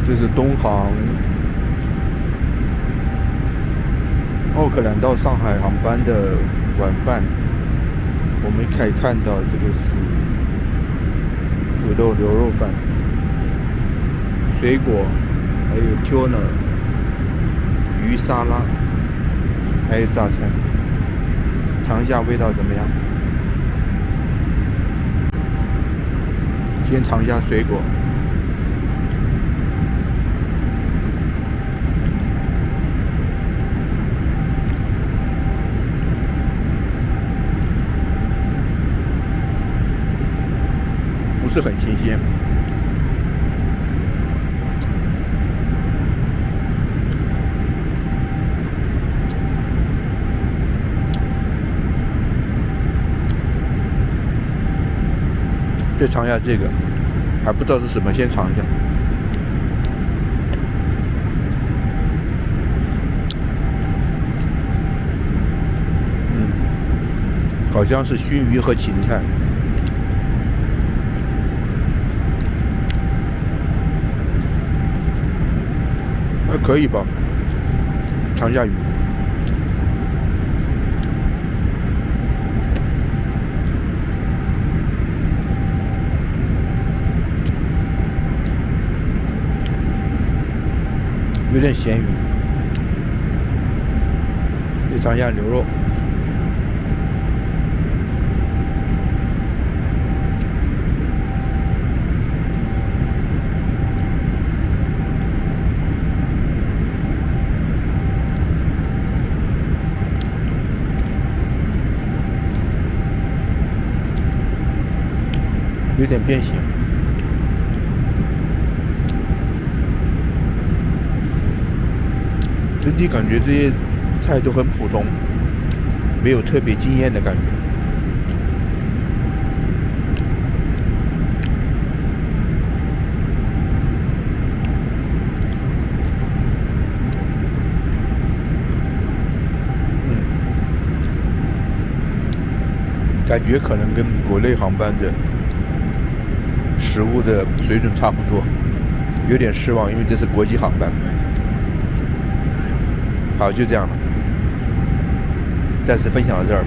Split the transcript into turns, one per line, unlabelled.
这是东航奥克兰到上海航班的晚饭。我们可以看到，这个是土豆牛肉饭、水果，还有 tuna 鱼沙拉，还有榨菜。尝一下味道怎么样？先尝一下水果。不是很新鲜。再尝一下这个，还不知道是什么，先尝一下。好像是熏鱼和芹菜。还可以吧，尝一下鱼。有点咸鱼。再尝一下牛肉。有点变形。整体感觉这些菜都很普通，没有特别惊艳的感觉。感觉可能跟国内航班的食物的水准差不多，有点失望，因为这是国际航班。好，就这样了，暂时分享到这儿。